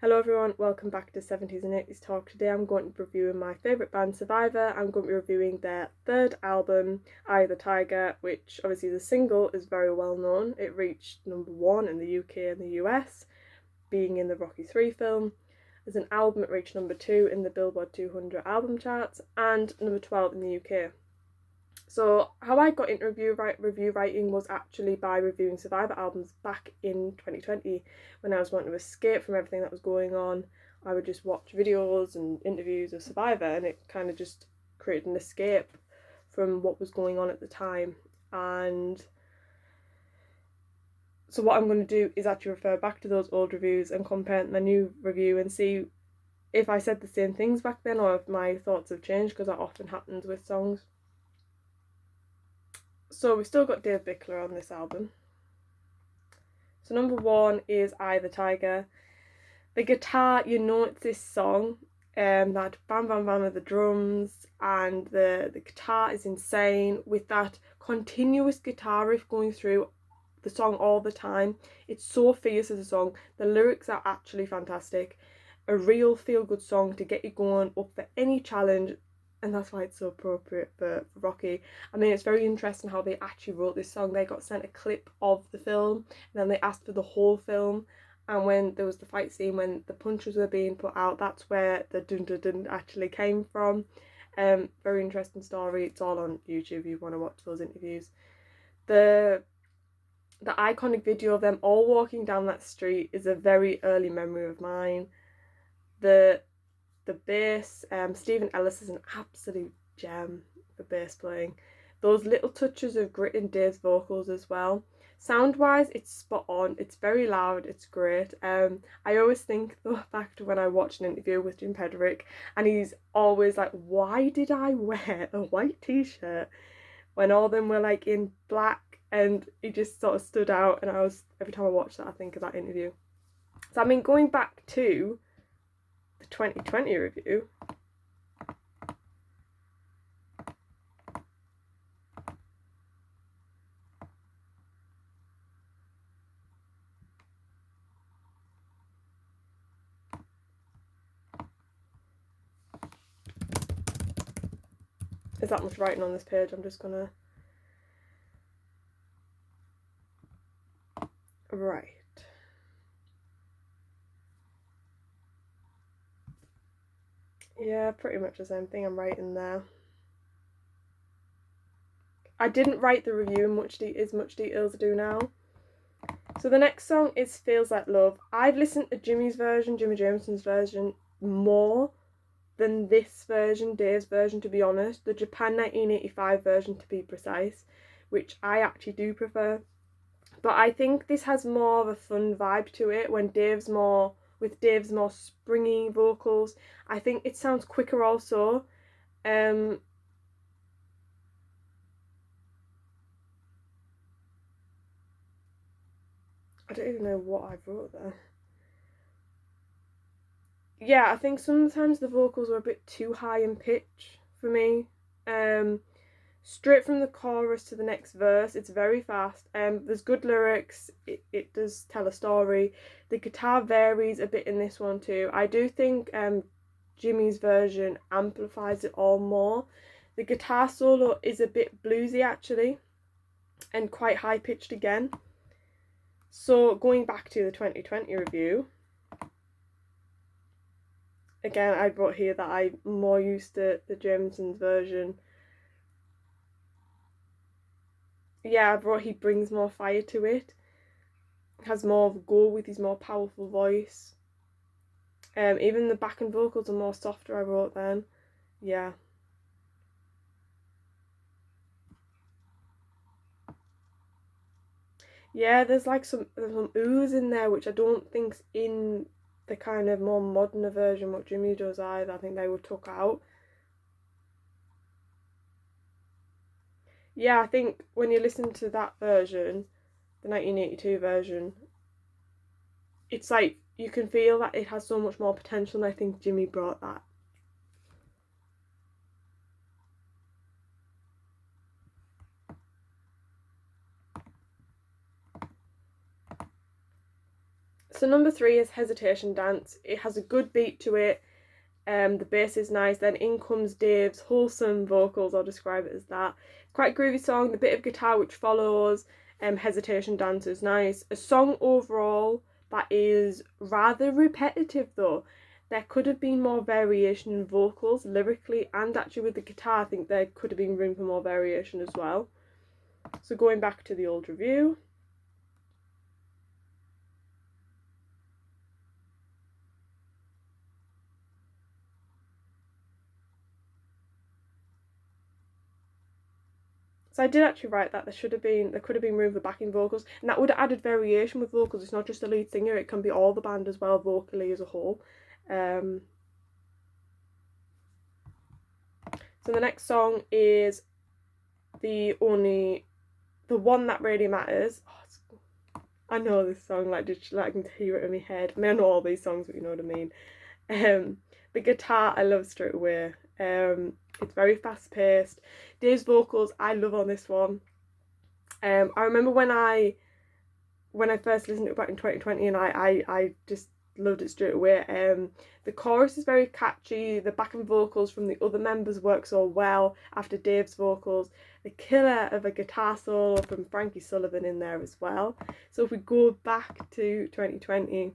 Hello everyone, welcome back to 70s and 80s Talk. Today I'm going to be reviewing my favourite band, Survivor. I'm going to be reviewing their third album, Eye the Tiger, which obviously the single is very well known. It reached #1 in the UK and the US, being in the Rocky 3 film. As an album, it reached #2 in the Billboard 200 album charts and #12 in the UK. So how I got into review writing was actually by reviewing Survivor albums back in 2020 when I was wanting to escape from everything that was going on. I would just watch videos and interviews of Survivor, and it kind of just created an escape from what was going on at the time. And so what I'm going to do is actually refer back to those old reviews and compare my new review and see if I said the same things back then or if my thoughts have changed, because that often happens with songs. So we've still got Dave Bickler on this album. So #1 is Eye the Tiger. The guitar, you know it's this song, that bam bam bam of the drums, and the guitar is insane with that continuous guitar riff going through the song all the time. It's so fierce as a song. The lyrics are actually fantastic. A real feel-good song to get you going up for any challenge, and that's why it's so appropriate for Rocky. I mean, it's very interesting how they actually wrote this song. They got sent a clip of the film, and then they asked for the whole film. And when there was the fight scene, when the punches were being put out, that's where the dun dun dun actually came from. Very interesting story. It's all on YouTube if you want to watch those interviews. The iconic video of them all walking down that street is a very early memory of mine. The bass, Stephen Ellis is an absolute gem for bass playing. Those little touches of grit in Dave's vocals as well. Sound wise, it's spot on. It's very loud. It's great. I always think though back to when I watched an interview with Jim Pederick, and he's always like, "Why did I wear a white t-shirt when all of them were like in black?" And he just sort of stood out. And every time I watch that, I think of that interview. So I mean, going back to the 2020 review. There's that much writing on this page. I'm just gonna. Right. Yeah, pretty much the same thing I'm writing there. I didn't write the review in as much detail as I do now. So the next song is Feels Like Love. I've listened to Jimmy Jameson's version, more than this version, Dave's version, to be honest. The Japan 1985 version, to be precise, which I actually do prefer. But I think this has more of a fun vibe to it when Dave's more springy vocals. I think it sounds quicker also. I don't even know what I wrote there. Yeah, I think sometimes the vocals are a bit too high in pitch for me. Straight from the chorus to the next verse, it's very fast. There's good lyrics. It does tell a story. The guitar varies a bit in this one too. I do think Jimmy's version amplifies it all more. The guitar solo is a bit bluesy actually, and quite high pitched again. So going back to the 2020 review, again I brought here that I'm more used to the Jameson's version. Yeah, I brought he brings more fire to it, has more of a go with his more powerful voice. Even the backing vocals are more softer, I wrote then. Yeah. Yeah, there's like some ooze in there which I don't think's in the kind of more modern version what Jimmy does either. I think they were took out. Yeah, I think when you listen to that version, the 1982 version, it's like you can feel that it has so much more potential, and I think Jimmy brought that. So number 3 is Hesitation Dance. It has a good beat to it. The bass is nice. Then in comes Dave's wholesome vocals. I'll describe it as that. Quite a groovy song. The bit of guitar which follows Hesitation Dance is nice. A song overall that is rather repetitive though. There could have been more variation in vocals lyrically, and actually with the guitar I think there could have been room for more variation as well. So going back to the old review. So I did actually write that there could have been room for backing vocals, and that would have added variation with vocals. It's not just the lead singer, it can be all the band as well, vocally as a whole. So the next song is the one that really matters. I know this song, like I can hear it in my head. I mean, I know all these songs, but you know what I mean. The guitar I love straight away. It's very fast paced. Dave's vocals I love on this one. I remember when I first listened to it back in 2020, and I just loved it straight away. The chorus is very catchy. The backing vocals from the other members work so well after Dave's vocals. The killer of a guitar solo from Frankie Sullivan in there as well. So if we go back to 2020,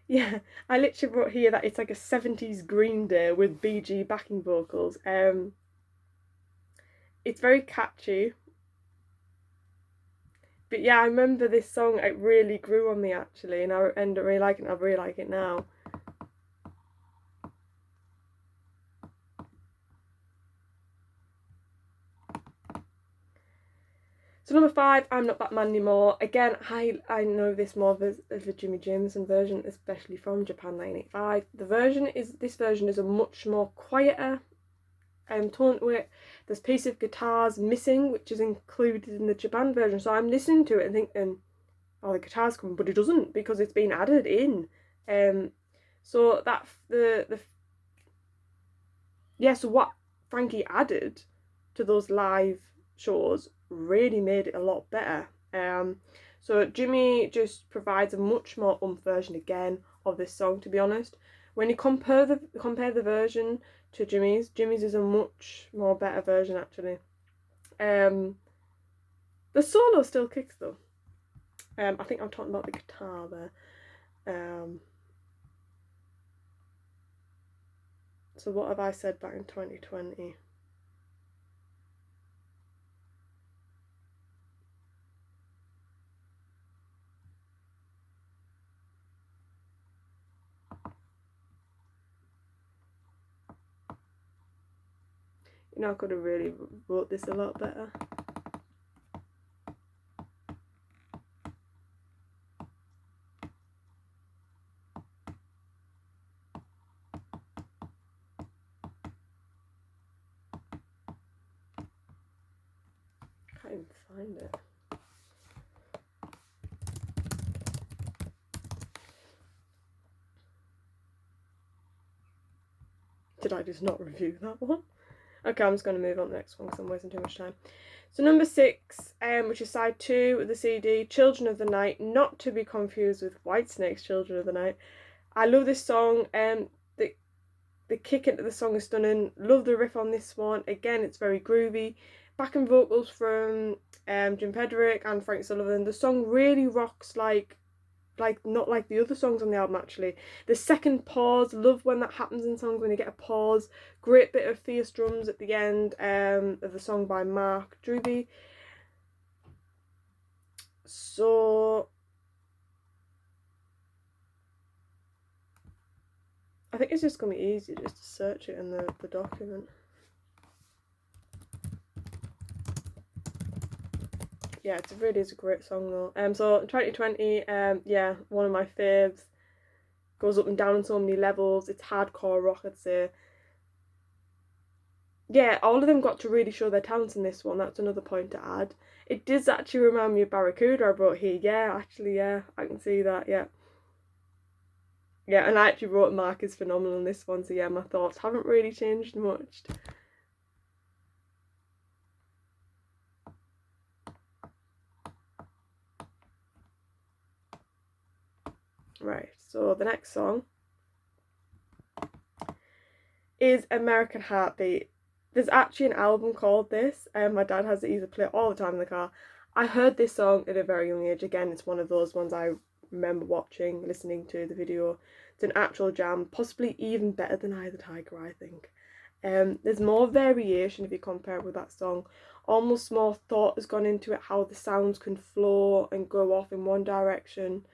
yeah, I literally wrote here that it's like a 70s Green Day with BG backing vocals. It's very catchy. But yeah, I remember this song, it really grew on me actually, and I ended up really liking it. I really like it now. So number 5, I'm Not That Man Anymore. Again, I know this more as a Jimmy Jameson version, especially from Japan 1985. This version is a much more quieter tone to it. There's a piece of guitars missing, which is included in the Japan version. So I'm listening to it and thinking, oh, the guitar's coming, but it doesn't because it's been added in. So that so what Frankie added to those live shows really made it a lot better. So Jimmy just provides a much more version again of this song, to be honest. When you compare the version to Jimmy's is a much more better version actually. The solo still kicks though. I think I'm talking about the guitar there. So what have I said back in 2020? You know, I could have really wrote this a lot better. Can't even find it. Did I just not review that one? Okay, I'm just going to move on to the next one because I'm wasting too much time. So number 6, which is side 2 of the CD, Children of the Night, not to be confused with Whitesnake's Children of the Night. I love this song. The kick into the song is stunning. Love the riff on this one. Again, it's very groovy. Backing vocals from Jim Pederick and Frank Sullivan. The song really rocks like not like the other songs on the album actually. The second pause, love when that happens in songs, when you get a pause. Great bit of fierce drums at the end of the song by Mark Druby. So I think it's just going to be easy just to search it in the document. Yeah, it really is a great song though. So 2020, yeah, one of my faves. Goes up and down on so many levels. It's hardcore rock, I'd say. Yeah, all of them got to really show their talents in this one. That's another point to add. It does actually remind me of Barracuda I brought here. Yeah, actually, yeah, I can see that, yeah. Yeah, and I actually wrote Mark is phenomenal in this one, so yeah, my thoughts haven't really changed much. Right, so the next song is American Heartbeat. There's actually an album called this, and my dad has it, he's play it all the time in the car. I heard this song at a very young age. Again, it's one of those ones I remember watching, listening to the video. It's an actual jam, possibly even better than Eye the Tiger, I think. There's more variation if you compare it with that song. Almost more thought has gone into it, how the sounds can flow and go off in one direction.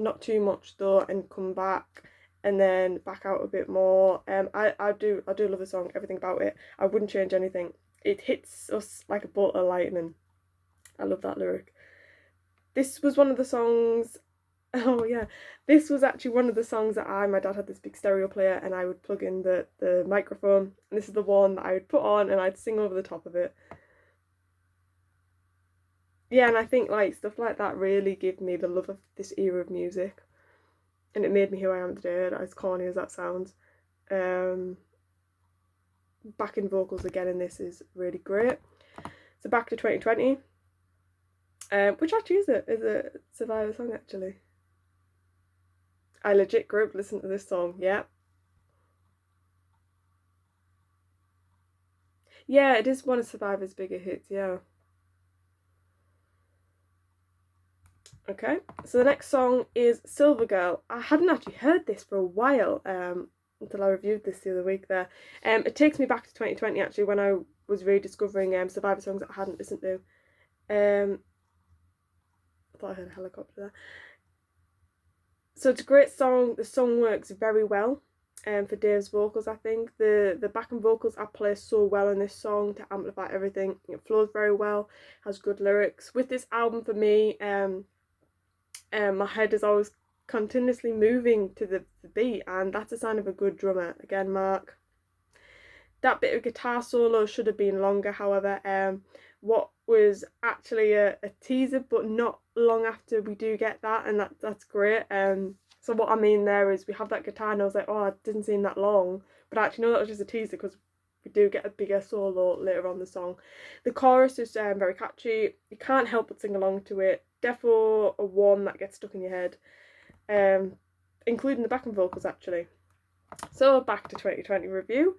Not too much though, and come back and then back out a bit more. I do love the song, everything about it. I wouldn't change anything. It hits us like a bolt of lightning. I love that lyric. This was one of the songs. Oh yeah, this was actually one of the songs that my dad had this big stereo player, and I would plug in the microphone, and this is the one that I would put on and I'd sing over the top of it. Yeah, and I think like stuff like that really gave me the love of this era of music, and it made me who I am today, as corny as that sounds. Backing vocals again in this is really great. So back to 2020, which actually is a Survivor song actually. I legit grew up listening to this song, yeah. Yeah, it is one of Survivor's bigger hits, yeah. Okay, so the next song is Silver Girl. I hadn't actually heard this for a while, until I reviewed this the other week there. It takes me back to 2020 actually, when I was rediscovering Survivor songs that I hadn't listened to. I thought I heard a helicopter there. So it's a great song. The song works very well for Dave's vocals, I think. The backing vocals are placed so well in this song to amplify everything. It flows very well, has good lyrics. With this album for me, my head is always continuously moving to the beat, and that's a sign of a good drummer. Again, Mark. That bit of guitar solo should have been longer, however. What was actually a teaser, but not long after we do get that, and that's great. So what I mean there is we have that guitar, and I was like, oh, it didn't seem that long, but actually no, that was just a teaser because we do get a bigger solo later on the song. The chorus is very catchy. You can't help but sing along to it. Defo a one that gets stuck in your head, including the backing vocals actually. So back to 2020 review.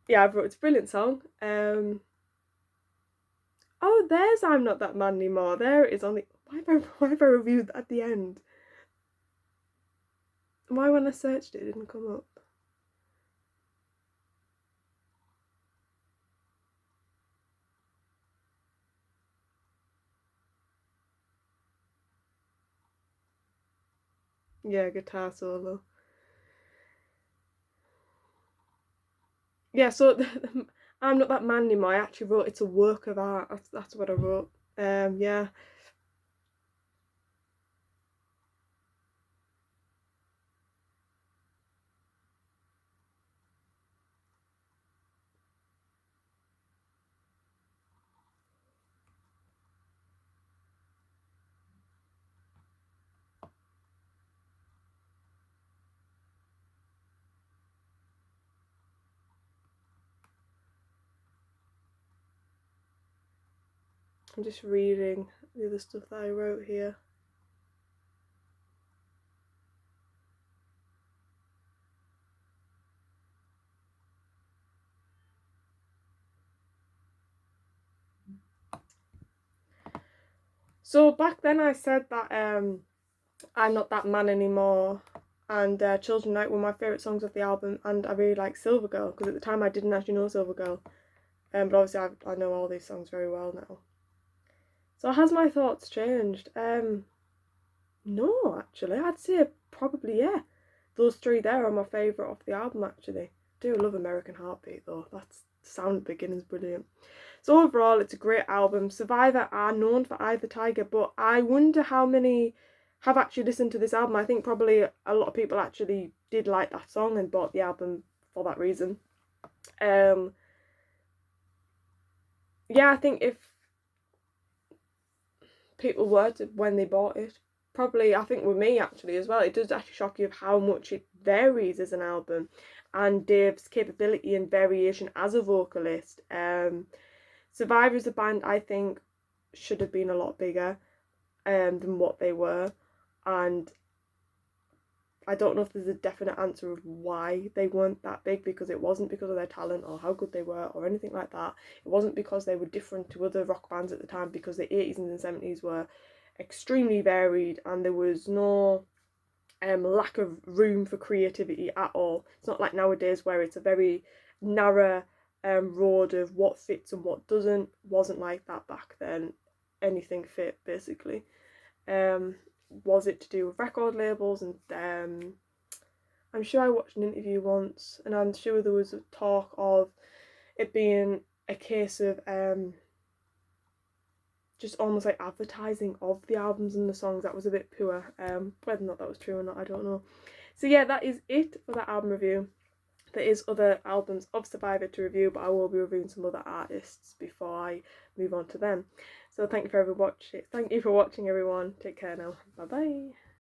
Yeah, I wrote it's a brilliant song. Oh, there's I'm Not That Man Anymore. There it is on the. Why have I reviewed that at the end? Why when I searched it didn't come up? Yeah, guitar solo. Yeah, so I'm Not That Man Anymore. I actually wrote it's a work of art. That's what I wrote. Yeah. I'm just reading the other stuff that I wrote here. So back then I said that I'm Not That Man Anymore and Children Night were my favourite songs of the album, and I really like Silver Girl because at the time I didn't actually know Silver Girl, but obviously I know all these songs very well now. So has my thoughts changed? No, actually, I'd say probably yeah. Those three there are my favourite off the album actually. I do love American Heartbeat though. That's sound beginning's brilliant. So overall, it's a great album. Survivor are known for Eye the Tiger, but I wonder how many have actually listened to this album. I think probably a lot of people actually did like that song and bought the album for that reason. Yeah, I think if people were to, when they bought it, probably, I think with me actually as well, it does actually shock you of how much it varies as an album, and Dave's capability and variation as a vocalist. Survivor as a band, I think, should have been a lot bigger than what they were, and I don't know if there's a definite answer of why they weren't that big, because it wasn't because of their talent or how good they were or anything like that. It wasn't because they were different to other rock bands at the time, because the 80s and the 70s were extremely varied and there was no lack of room for creativity at all. It's not like nowadays where it's a very narrow road of what fits and what doesn't. It wasn't like that back then. Anything fit, basically. Was it to do with record labels? And I'm sure I watched an interview once, and I'm sure there was a talk of it being a case of just almost like advertising of the albums and the songs that was a bit poor. Whether or not that was true or not, I don't know. So yeah, that is it for that album review. There is other albums of Survivor to review, but I will be reviewing some other artists before I move on to them. So thank you for watching, everyone. Take care now. Bye bye.